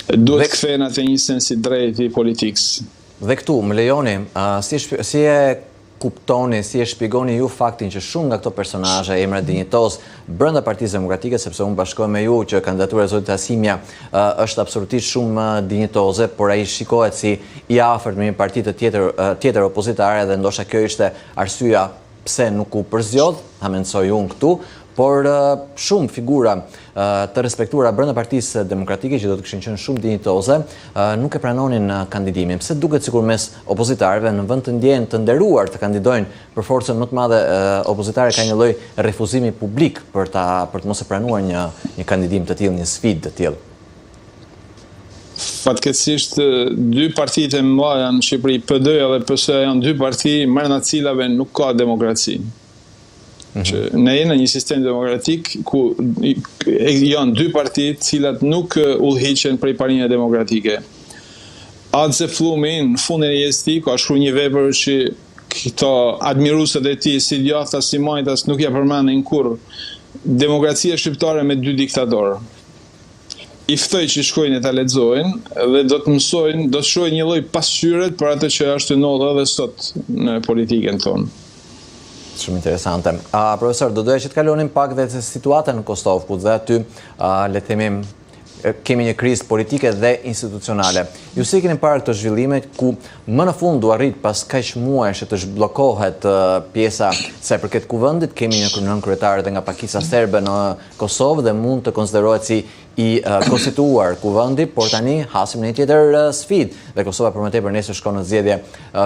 Duhet kthehen atë një sensi drejt i politikës. Dhe këtu, më lejoni, si e kuptoni, si e shpjegoni ju faktin që shumë nga këto personazhe emra dinjitos brenda Partisë Demokratike, sepse unë bashkohem me ju që kandidatura e zotit Asimja është absolutisht shumë dinjitoze, por ai shikohet si i afërt me një parti tjetër opozitare dhe ndoshta kjo ishte arsyeja pse nuk u përzgjodh, ha mendsoj unë këtu, por shumë figura të respektuara brenda Partisë Demokratike që do të kishin qenë shumë dinjitoze, nuk e pranonin kandidimin. Pse duket sikur mes opozitarëve në vend të ndjenë të nderuar të kandidojnë për forcën më të madhe opozitare ka një lloj refuzimi publik për të mos e pranuar një kandidim të tillë, një sfidë të tillë. Fatkeqësisht dy partitë e mëdha në Shqipëri, PD-ja dhe PS-ja janë dy parti brenda të cilave nuk ka demokraci. Që ne jemi në një sistem demokratik ku janë dy parti të cilat nuk udhëhiqen prej parimeve demokratike. Adze Flumi në fundin e jetës tij ka shkruar një vepër që këto admiruesët e tij si djathta si majtas nuk ja përmendin kurrë. Demokracia shqiptare me dy diktatorë. I ftoj që shkojnë e ta lexojnë dhe do të mësojnë, do të shohin një lloj pasqyret për atë që është ndodhur edhe sot në politikën tonë. Shumë interesante. Profesor, do doja që të kalonim pak dhe se situatën në Kosovë, ku dhe aty, le të themi, kemi një krizë politike dhe institucionale. Ju si keni parë këto zhvillime ku më në fund u arrit pas kaq muajsh që të zhbllokohet pjesa sa i përket kuvendit, kemi një kryetar dhe nga pakisa serbe në Kosovë dhe mund të konsiderohet si i konstituar kuvendi, por tani hasim në një tjetër sfidë dhe Kosova për më tepër nesër shkon në zgjedhje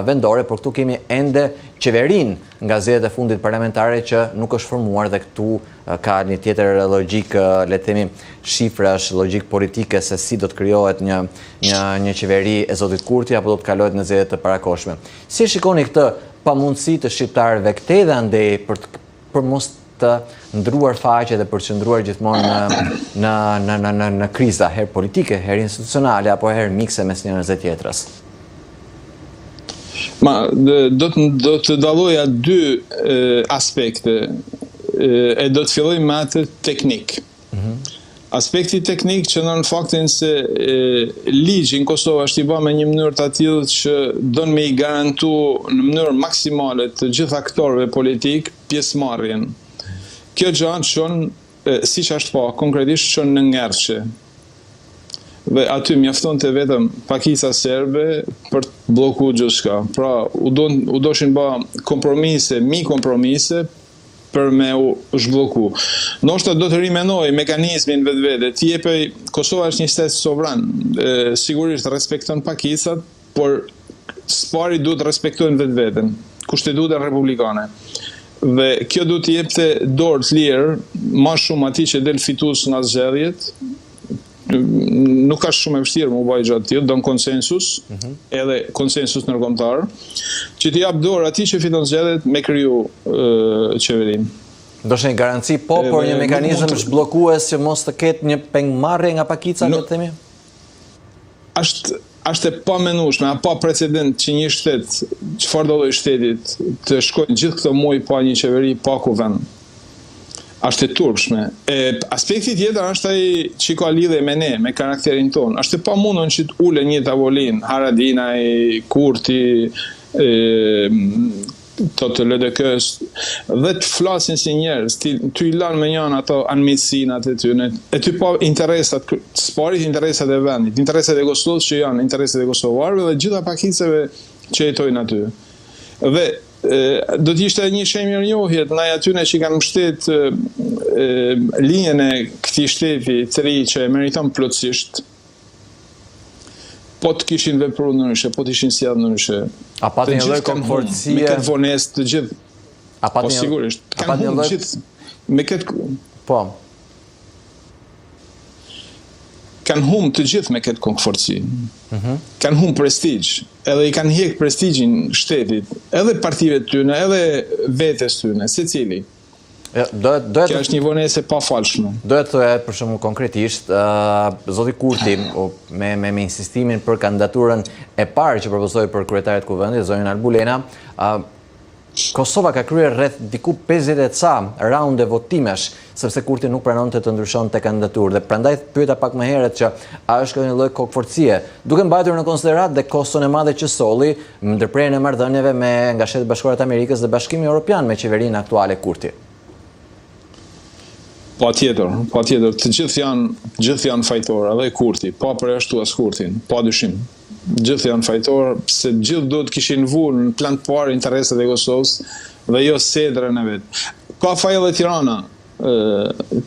vendore, por këtu kemi ende qeverinë nga zgjedhjet e fundit parlamentare që nuk është formuar dhe këtu ka një tjetër logjik, le të themi, shifrash, logjik politike se si do të krijohet një qeveri e zotit Kurti apo do të kalohet në zgjedhjet të parakohshme. Si shikoni këtë pamundësi të shqiptarëve këtej dhe andej për mos të ndruar faqe dhe për të qëndruar gjithmonë në kriza, herë politike, herë institucionale apo herë mikse mes njërës dhe tjetrës? Do të dalloja dy aspekte e do të filloj me atë teknik. Aspekti teknik që në faktin se ligji në Kosovë është i bërë me një mënyrë të tillë që don me i garantu në mënyrë maksimale të gjithë aktorëve politik pjesëmarrjen. Kjo gjë çon, siç është pa, konkretisht çon në ngerçe. Dhe aty mjaftonte vetëm pakisa serbe për të bllokuar gjithçka. Pra, u doshin bë kompromise, mi kompromise për me u zhblloku. Ndoshta do të rimendoj mekanizmin vetvete, të jepej Kosova është një shtet sovran, sigurisht respekton pakisat, por spari duhet të respektojnë vetveten, kushtetuta republikane. Dhe kjo duhet të jepte dorë të lirë, më shumë atij që del fitues nga zgjedhjet. Nuk ka shumë e vështirë më bëj gjatë tillë, don konsensus, edhe konsensus ndërkombëtar, që të jap dorë atij që fiton zgjedhjet me kriju qeverinë. Do të një garanci por një mekanizëm zhbllokues që mos të ketë një pengmarrje nga pakica, le të themi? Është e pamenueshme, pa precedent që një shtet, çfarë do lloj shtetit, të shkojnë gjithë këto muaj pa një qeveri, pa kuvend. Është e turpshme. Aspekti tjetër është ai që ka lidhje me ne, me karakterin ton. Është e pamundur që të ulen një tavolinë, Haradinaj, Kurti, të LDK-s, dhe të flasin si njerëz, të i lanë me janë ato anëmitsinat e tyne, e ty pa interesat, sparit interesat e vendit, interesat e Kosovës që janë interesat e kosovarëve dhe gjitha pakiceve që jetojnë aty. Dhe do t'ishte një shemër njohjet ndaj atyne që kanë mbështet linjën e këtij shteti të ri që e meriton plotësisht, po të kishin vepruar ndryshe, po të ishin sjellë ndryshe. A pati një lloj komfortësie me këtë vonesë të gjithë. Po sigurisht, kanë humbur gjithë me këtë po. Kanë humbur të gjithë me këtë komfortësi. Kanë humbur prestigj, edhe i kanë hjek prestigjin shtetit, edhe partive të tyre, edhe vetes tyre, secili. Kjo është një vonesë e pafalshme. Do të thoya për shembull konkretisht, zoti Kurti me insistimin për kandidaturën e parë që propozoi për kryetaret kuvendit, zonën Albulena, Kosova ka kryer rreth diku 50 ca raunde votimesh, sepse Kurti nuk pranonte të ndryshonte kandidaturë. Dhe prandaj pyeta pak më herët që a është një lloj kokëforcie, duke mbajtur në konsiderat dhe koston e madhe që solli ndërprerjen e marrëdhënieve nga Shtetet Bashkuara të Amerikës dhe Bashkimi Evropian me qeverinë aktuale Kurti. Patjetër, të gjithë janë fajtorë, edhe Kurti, pa përjashtuar Kurtin, pa dyshim. Gjithë janë fajtorë, se gjithë do të kishin vënë në plan të parë interesat e Kosovës dhe jo sedrën e vet. Ka faj edhe Tirana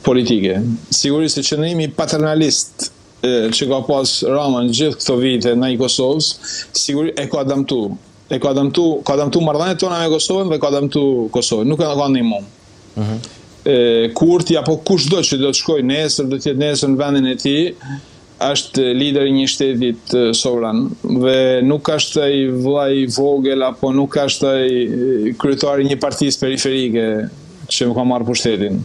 politike. Sigurisht se qëndrimi paternalist që ka pas Rama në gjithë këto vite ndaj Kosovës, sigurisht e ka dëmtu. Ka dëmtu marrëdhëniet tona me Kosovën dhe ka dëmtu Kosovën. Nuk e ka ndihmu. Kurti apo kushdo që do të shkojë nesër, do të jetë nesër në vendin e tij, është lideri një shtetit sovran dhe nuk është ai vllai vogël apo nuk është ai kryetari një partisë periferike që ka marrë pushtetin.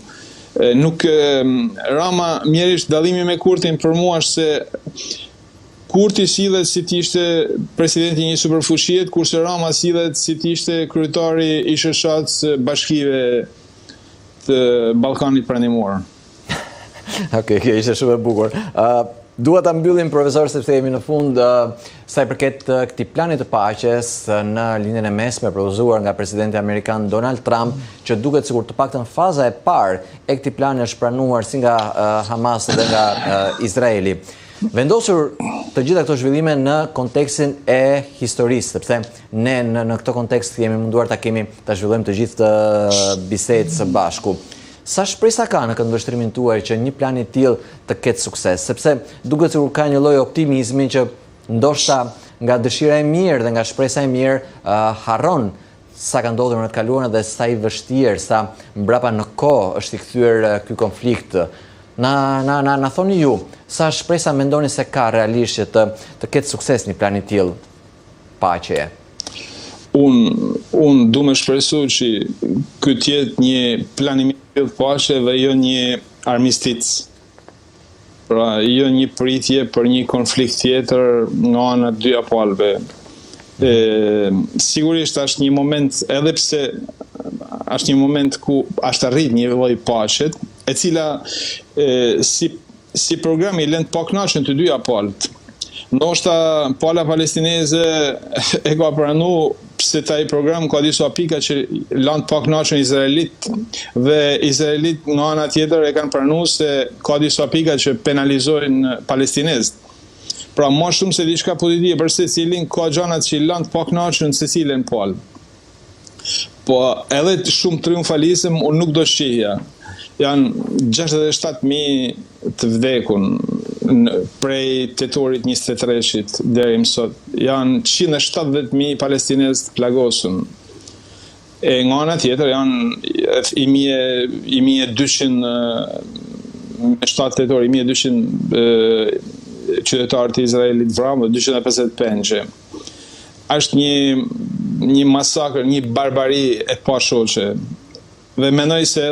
Rama mjerisht dallimi me Kurtin për mua është se Kurti sillet si të ishte presidenti i një superfushie, kurse Rama sillet si të ishte kryetari i shoqatës bashkive të Ballkanit Perëndimor. Okej, kjo ishte shumë e bukur. Dua ta mbyllim, profesor, sepse jemi në fund, sa i përket këtij plani të paqes në linjën e mesme propozuar nga presidenti amerikan Donald Trump, që duket sikur të paktën faza e parë e këtij plani është pranuar si nga Hamas dhe nga Izraeli. Vendosur të gjitha këto zhvillime në kontekstin e historisë, sepse ne në këtë kontekst jemi munduar ta zhvillojmë të gjithë bisedë së bashku. Sa shpresa ka në këndvështrimin tuaj që një plan i tillë të ketë sukses, sepse duket sikur ka një lloj optimizmi që ndoshta nga dëshira e mirë dhe nga shpresa e mirë harron sa ka ndodhur në të kaluarën dhe sa i vështirë, sa mbrapa në kohë është i kthyer ky konflikt. Na thoni ju, sa shpresa mendoni se ka realisht që të ketë sukses një plan i tillë paqeje? Unë du me shpresu që këtë jetë një plan i mirë paqe dhe jo një armistic. Pra, jo një pritje për një konflikt tjetër nga ana dy palëve. Sigurisht është një moment, edhe pse është një moment ku është arrit një lloj paqe, e cila si programi lën të pakënaqur të dyja palët. Ndoshta pala palestineze e ka pranuar pse taj program ka disa pika që lanë pak pakënaqur izraelit dhe izraelit nga ana tjetër e kanë pranuar se ka disa pika që penalizojnë palestinezët. Pra më shumë se diçka pozitive për secilin, ka gjëra që lanë pak pakënaqur në secilin palë. Po edhe shumë triumfalizëm unë nuk do shihja. Janë 67.000 të vdekun prej tetorit 23-shit deri më sot. Janë 170.000 palestinezë të plagosur. E nga ana tjetër janë 1.200 me 7 tetor, 1.200 qytetarë të Izraelit vramë dhe 250 pengje. Është një masakër, një barbari e pashoqe. Dhe mendoj se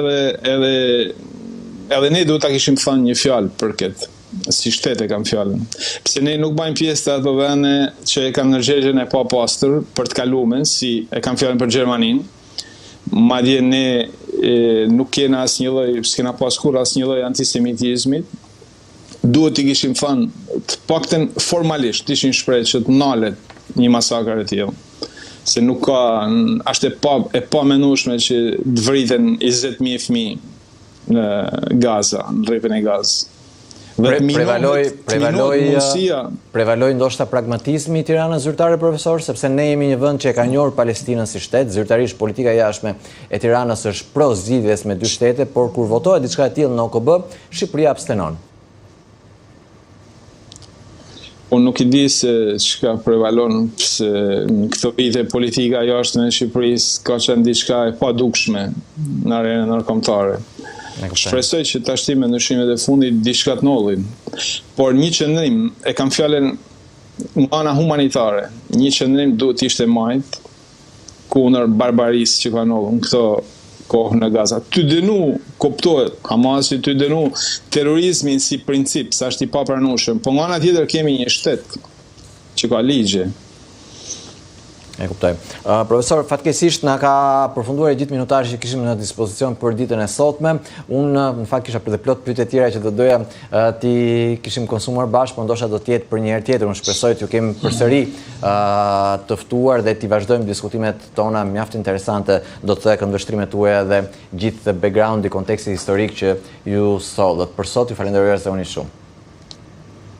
edhe ne duhet ta kishim thënë një fjalë për këtë. Si shtetë e kam fjallën. Pse ne nuk bajmë pjesë të ato vende që e kanë nërgjegjen e pa pastër për të kalumen, si e kam fjallën për Gjermanin. Madje ne nuk kena asnjë lloj, s'kena pas kur asnjë lloj antisemitizmit. Duhet t'i kishim thënë të paktën formalisht, t'ishin shpreh që të ndalet një masakër e tillë. Se nuk ka, është e pa menueshme që të vriten 20.000 fëmijë në Gaza, në rrepën e Gazës. Prevaloj ndoshta pragmatizmi i Tiranës zyrtare, profesor, sepse ne jemi një vend që e ka njohur Palestinën si shtet, zyrtarisht politika jashtme e Tiranës është pro zgjidhjes me dy shtete, por kur votohet diçka e tillë në OKB, Shqipëria abstenon. Unë nuk i di se çka prevalon, se në këto vite politika jashtme e Shqipërisë ka qenë diçka e padukshme në arenën ndërkombëtare. Shpresoj që tash me ndryshimet e fundit diçka të nollin. Por një qëndrim, e kam fjalën nga ana humanitare, një qëndrim duhet ishte majt kundër barbarisë që ka ndodhur në këto kohë në Gaza. Ty dënu, kuptohet, Hamasi ty dënu terrorizmin si princip, sa është i papranueshëm, po nga ana tjetër kemi një shtet që ka ligje. E kuptoj. Profesor, fatkeqësisht na ka përfunduar gjithë minutazhi që kishim në dispozicion për ditën e sotme. Unë në fakt kisha edhe plot pyetje tjera që do doja ti kishim konsumuar bashkë, por ndoshta do të jetë për një herë tjetër. Unë shpresoj të ju kemi përsëri të ftuar dhe të vazhdojmë diskutimet tona mjaft interesante, do të thë këndvështrimet tuaja dhe gjithë backgroundi, konteksti historik që ju sollët. Për sot ju falenderoj se unë shumë.